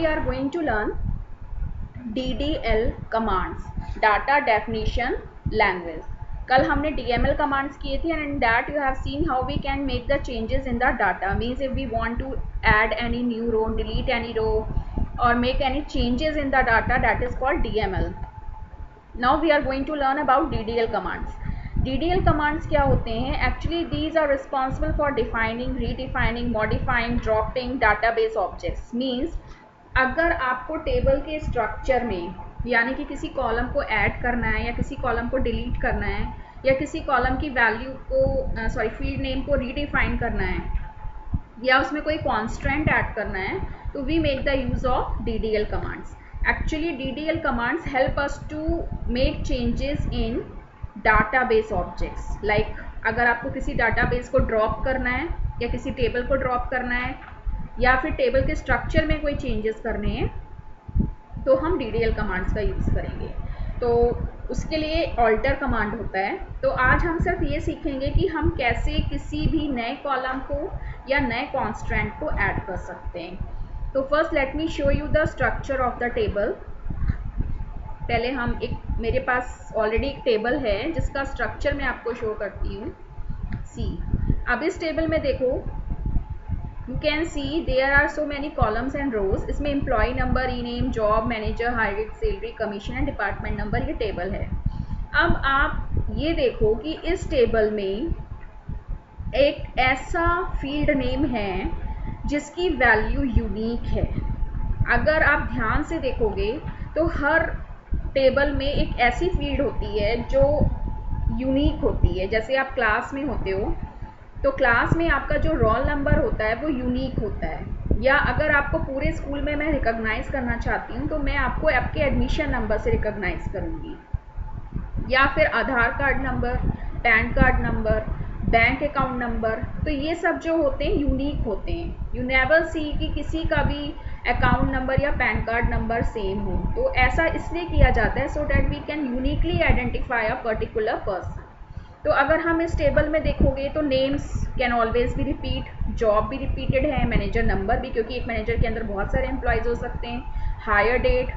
are going to learn DDL commands, data definition language. कल हमने DML commands किए थे and in that you have seen how we can make the changes in the data. Means if we want to add any new row, delete any row or make any changes in the data, that is called DML. Now we are going to learn about DDL commands. DDL commands क्या होते हैं? Actually these are responsible for defining, redefining, modifying, dropping database objects. Means अगर आपको table के structure में यानी कि किसी कॉलम को ऐड करना है या किसी कॉलम को डिलीट करना है या किसी कॉलम की वैल्यू को फील्ड नेम को रीडिफाइन करना है या उसमें कोई कॉन्स्टेंट ऐड करना है, तो we make the use of DDL commands. Actually DDL commands help us to make changes in database objects. Like अगर आपको किसी डाटाबेस को ड्रॉप करना है या किसी टेबल को ड्रॉप करना है या फिर टेबल के स्ट्रक्चर में कोई चेंजेस करने हैं, तो हम DDL कमांड्स का यूज़ करेंगे. तो उसके लिए ऑल्टर कमांड होता है. तो आज हम सिर्फ ये सीखेंगे कि हम कैसे किसी भी नए कॉलम को या नए कॉन्स्टेंट को ऐड कर सकते हैं. तो first let me show you the structure of the table. पहले हम मेरे पास ऑलरेडी एक टेबल है जिसका स्ट्रक्चर मैं आपको शो करती हूँ. सी, अब इस टेबल में देखो, you can see there are so many columns and rows. इसमें employee number, e-name, job, manager, hired, salary, commission and department number ये टेबल है. अब आप ये देखो कि इस टेबल में एक ऐसा फील्ड नेम है जिसकी वैल्यू यूनिक है. अगर आप ध्यान से देखोगे तो हर टेबल में एक ऐसी फील्ड होती है जो यूनिक होती है. जैसे आप क्लास में होते हो तो क्लास में आपका जो रोल नंबर होता है वो यूनिक होता है. या अगर आपको पूरे स्कूल में मैं रिकॉग्नाइज़ करना चाहती हूँ तो मैं आपको आपके एडमिशन नंबर से रिकॉग्नाइज़ करूँगी. या फिर Aadhaar card number, PAN card number, bank account number, तो ये सब जो होते हैं यूनिक होते हैं. यू नेवर सी कि किसी का भी अकाउंट नंबर या पैन कार्ड नंबर सेम हो. तो ऐसा इसलिए किया जाता है so that we can uniquely identify a particular person. तो अगर हम इस टेबल में देखोगे तो names can always be repeat, job भी रिपीटेड है, मैनेजर नंबर भी, क्योंकि एक मैनेजर के अंदर बहुत सारे एम्प्लॉयज़ हो सकते हैं, hire date,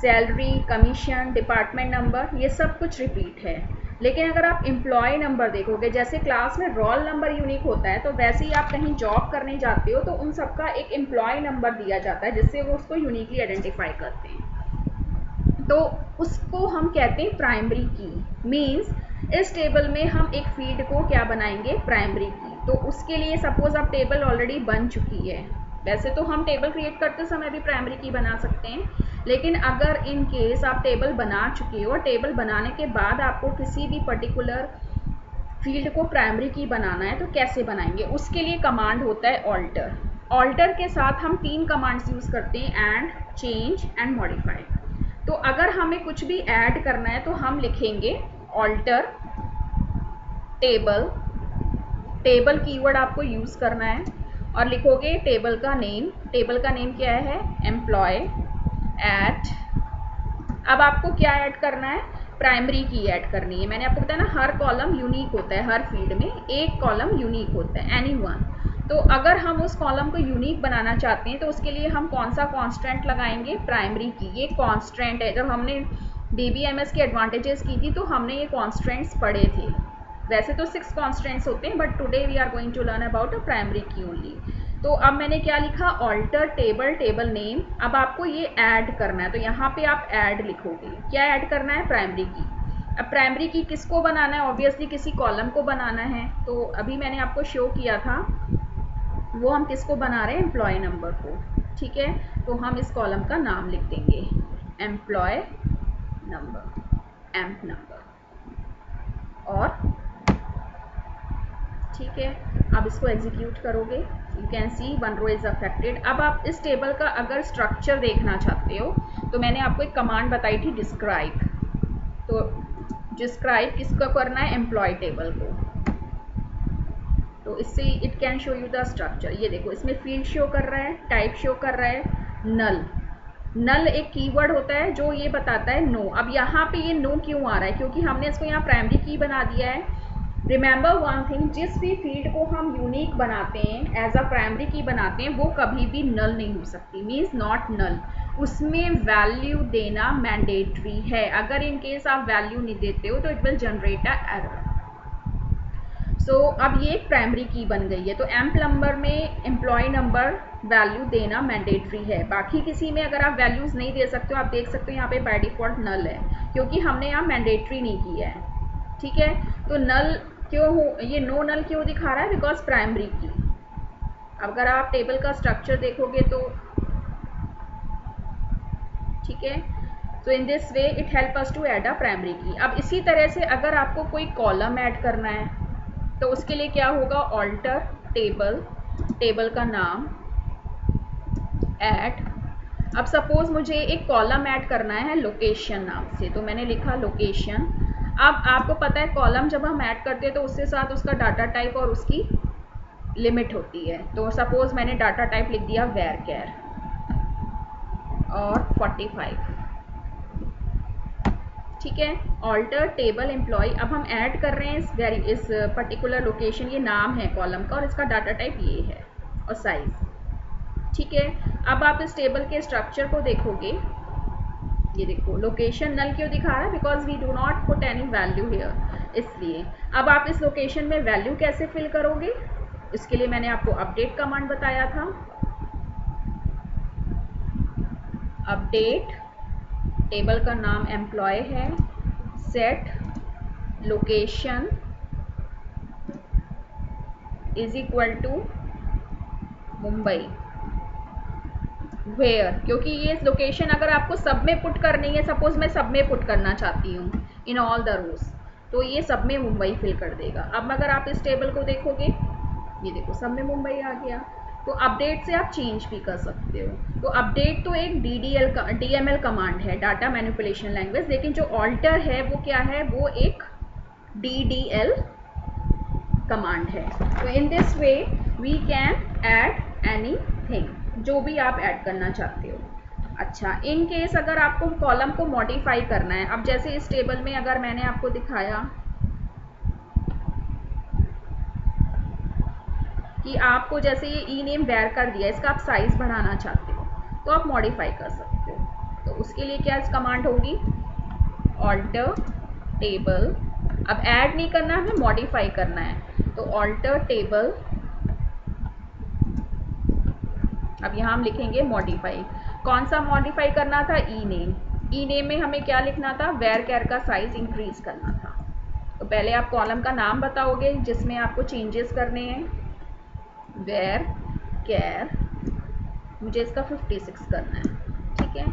salary, commission, department number, ये सब कुछ रिपीट है. लेकिन अगर आप एम्प्लॉय नंबर देखोगे, जैसे क्लास में रोल नंबर यूनिक होता है, तो वैसे ही आप कहीं जॉब करने जाते हो तो उन सबका एक एम्प्लॉय नंबर दिया जाता है जिससे वो उसको यूनिकली आइडेंटिफाई करते हैं. तो उसको हम कहते हैं प्राइमरी की. मीन्स इस टेबल में हम एक फील्ड को क्या बनाएंगे? प्राइमरी की. तो उसके लिए सपोज अब टेबल ऑलरेडी बन चुकी है. वैसे तो हम टेबल क्रिएट करते समय भी प्राइमरी की बना सकते हैं, लेकिन अगर इन केस आप टेबल बना चुके हो और टेबल बनाने के बाद आपको किसी भी पर्टिकुलर फील्ड को प्राइमरी की बनाना है, तो कैसे बनाएंगे? उसके लिए कमांड होता है ऑल्टर. ऑल्टर के साथ हम 3 कमांड्स यूज़ करते हैं, एंड, चेंज एंड मॉडिफाई. तो अगर हमें कुछ भी ऐड करना है तो हम लिखेंगे ऑल्टर टेबल. टेबल कीवर्ड आपको यूज़ करना है और लिखोगे टेबल का नेम. टेबल का नेम क्या है? Employee eight. अब आपको क्या ऐड करना है? प्राइमरी की ऐड करनी है. मैंने आपको बताया ना, हर कॉलम यूनिक होता है, हर फील्ड में एक कॉलम यूनिक होता है, एनी वन. तो अगर हम उस कॉलम को यूनिक बनाना चाहते हैं तो उसके लिए हम कौन सा कॉन्स्टेंट लगाएंगे? प्राइमरी की. ये कॉन्स्टेंट है. जब हमने DBMS के एडवांटेजेस की थी तो हमने ये कॉन्स्टेंट्स पढ़े थे. वैसे तो 6 कॉन्स्टेंट्स होते हैं, but today we are going to learn about a primary key only. तो अब मैंने क्या लिखा? Alter table, table name. अब आपको ये ऐड करना है, तो यहाँ पे आप ऐड लिखोगे. क्या ऐड करना है? Primary key. अब प्राइमरी की किसको बनाना है? ऑब्वियसली किसी कॉलम को बनाना है. तो अभी मैंने आपको शो किया था, वो हम किसको बना रहे हैं? एम्प्लॉय नंबर को. ठीक है, तो हम इस कॉलम का नाम लिख देंगे एम्प्लॉय नंबर, एम्प नंबर. और ठीक है, अब इसको एग्जीक्यूट करोगे. You can see 1 row is affected. अब आप इस टेबल का अगर स्ट्रक्चर देखना चाहते हो तो मैंने आपको एक कमांड बताई थी, डिस्क्राइब. तो डिस्क्राइब किसको करना है? एम्प्लॉय टेबल को. तो इससे it can show you the structure. ये देखो, इसमें फील्ड शो कर रहा है, टाइप शो कर रहा है, नल. नल एक कीवर्ड होता है जो ये बताता है नो. अब यहाँ पे ये नो क्यों आ रहा है? क्योंकि हमने इसको यहाँ प्राइमरी की बना दिया है रिमेंबर वन थिंग, जिस भी फील्ड को हम यूनिक बनाते हैं, एज अ प्राइमरी की बनाते हैं, वो कभी भी नल नहीं हो सकती, मीन्स नॉट नल। उसमें वैल्यू देना मैंडेटरी है। अगर इन केस आप वैल्यू नहीं देते हो तो it will generate a error. So अब ये एक प्राइमरी की बन गई है। तो एम प्लम्बर में एम्प्लॉय नंबर वैल्यू देना मैंडेटरी है। बाकी किसी में अगर आप वैल्यूज़ नहीं दे सकते हो, आप देख सकते हो यहाँ पे बाय डिफ़ॉल्ट नल है, क्योंकि हमने यहाँ मैंडेटरी नहीं किया है। ठीक है, तो नल क्यों हो, ये नो नल क्यों दिखा रहा है? बिकॉज प्राइमरी की। अगर आप टेबल का स्ट्रक्चर देखोगे तो ठीक है, तो in this way it help us to add a primary key. अब इसी तरह से अगर आपको कोई कॉलम ऐड करना है तो उसके लिए क्या होगा? ऑल्टर टेबल, टेबल का नाम ऐड। अब सपोज मुझे एक कॉलम ऐड करना है लोकेशन नाम से, तो मैंने लिखा लोकेशन। अब आपको पता है कॉलम जब हम ऐड करते हैं तो उसके साथ उसका डाटा टाइप और उसकी लिमिट होती है। तो सपोज मैंने डाटा टाइप लिख दिया वेयर कैर और 45। ठीक है, ऑल्टर टेबल एम्प्लॉय। अब हम ऐड कर रहे हैं इस पर्टिकुलर लोकेशन, ये नाम है कॉलम का और इसका डाटा टाइप ये है और साइज। ठीक है, अब आप इस टेबल के स्ट्रक्चर को देखोगे, ये देखो लोकेशन नल क्यों दिखा रहा है? Because we do not put any value here, इसलिए। अब आप इस लोकेशन में वैल्यू कैसे फिल करोगे? इसके लिए मैंने आपको अपडेट कमांड बताया था। अपडेट, टेबल का नाम एम्प्लॉय है, set location is equal to Mumbai, where, क्योंकि ये लोकेशन अगर आपको सब में पुट करनी है, सपोज मैं सब में पुट करना चाहती हूँ इन ऑल द रोज, तो ये सब में मुंबई फिल कर देगा। अब अगर आप इस टेबल को देखोगे, ये देखो सब में मुंबई आ गया। तो अपडेट से आप चेंज भी कर सकते हो। तो अपडेट तो एक DML कमांड है, डाटा मैनिपुलेशन लैंग्वेज, लेकिन जो ऑल्टर है वो क्या है? वो एक DDL कमांड है। तो in this way we can add anything, जो भी आप ऐड करना चाहते हो। अच्छा, इन केस अगर आपको कॉलम को मॉडिफाई करना है, अब जैसे इस टेबल में अगर मैंने आपको दिखाया कि आपको जैसे ये ई नेम वेयर कर दिया, इसका आप साइज बढ़ाना चाहते हो तो आप मॉडिफाई कर सकते हो। तो उसके लिए क्या इस कमांड होगी? Alter table. अब ऐड नहीं करना है, हमें मॉडिफाई करना है, तो ऑल्टर टेबल। अब यहाँ हम लिखेंगे मॉडिफाई। कौन सा मॉडिफाई करना था? ई नेम। ई नेम में हमें क्या लिखना था? वेयर कैर का साइज इंक्रीज करना था। तो पहले आप कॉलम का नाम बताओगे जिसमें आपको चेंजेस करने हैं। वेयर कैर, मुझे इसका 56 करना है। ठीक है,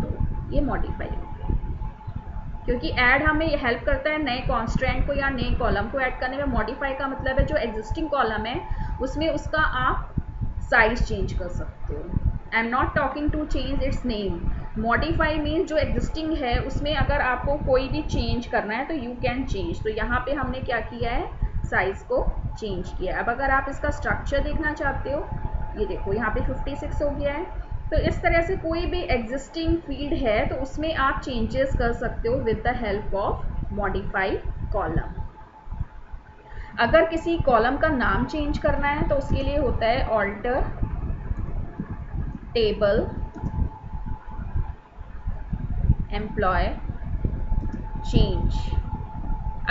तो ये मॉडिफाई हो गया, क्योंकि ऐड हमें ये हेल्प करता है नए कॉन्स्टेंट को या नए कॉलम को ऐड करने में। मॉडिफाई का मतलब है जो एग्जिस्टिंग कॉलम है उसमें उसका आप साइज चेंज कर सकते हो। I am not talking to change its name. Modify means जो एग्जिस्टिंग है उसमें अगर आपको कोई भी चेंज करना है तो यू कैन चेंज। तो यहाँ पे हमने क्या किया है? साइज को चेंज किया। अब अगर आप इसका स्ट्रक्चर देखना चाहते हो, ये देखो यहाँ पे 56 हो गया है। तो इस तरह से कोई भी एग्जिस्टिंग फील्ड है तो उसमें आप चेंजेस कर सकते हो with the help of modify column. अगर किसी कॉलम का नाम चेंज करना है तो उसके लिए होता है ऑल्टर टेबल एम्प्लॉय चेंज।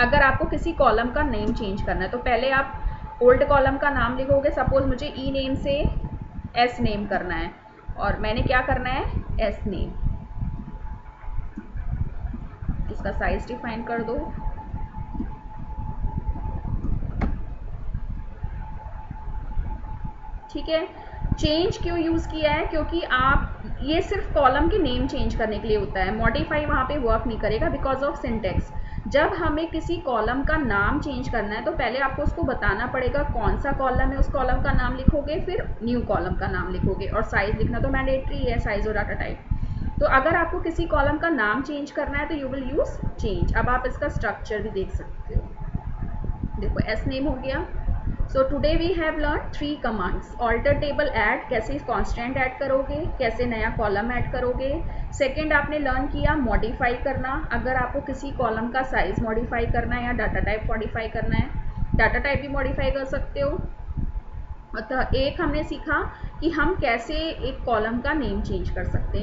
अगर आपको किसी कॉलम का नेम चेंज करना है तो पहले आप ओल्ड कॉलम का नाम लिखोगे। सपोज मुझे ई नेम से एस नेम करना है और मैंने क्या करना है? S name. इसका साइज डिफाइन कर दो। ठीक है, चेंज क्यों यूज़ किया है? क्योंकि आप ये सिर्फ कॉलम के नेम चेंज करने के लिए होता है। मॉडिफाई वहाँ पे वर्क नहीं करेगा बिकॉज ऑफ सिंटेक्स। जब हमें किसी कॉलम का नाम चेंज करना है तो पहले आपको उसको बताना पड़ेगा कौन सा कॉलम है, उस कॉलम का नाम लिखोगे, फिर न्यू कॉलम का नाम लिखोगे, और साइज लिखना तो मैंडेटरी है, साइज और डाटा टाइप। तो अगर आपको किसी कॉलम का नाम चेंज करना है तो यू विल यूज़ चेंज। अब आप इसका स्ट्रक्चर भी देख सकते हो। देखो एस नेम हो गया, so today we have learn 3 commands. Alter table add, कैसे कांस्टेंट ऐड करोगे, कैसे नया कॉलम ऐड करोगे। सेकंड आपने लर्न किया मॉडिफाई करना, अगर आपको किसी कॉलम का साइज मॉडिफाई करना है या डाटा टाइप मॉडिफाई करना है, डाटा टाइप भी मॉडिफाई कर सकते हो। अतः एक हमने सीखा कि हम कैसे एक कॉलम का नेम चेंज कर सकते हैं।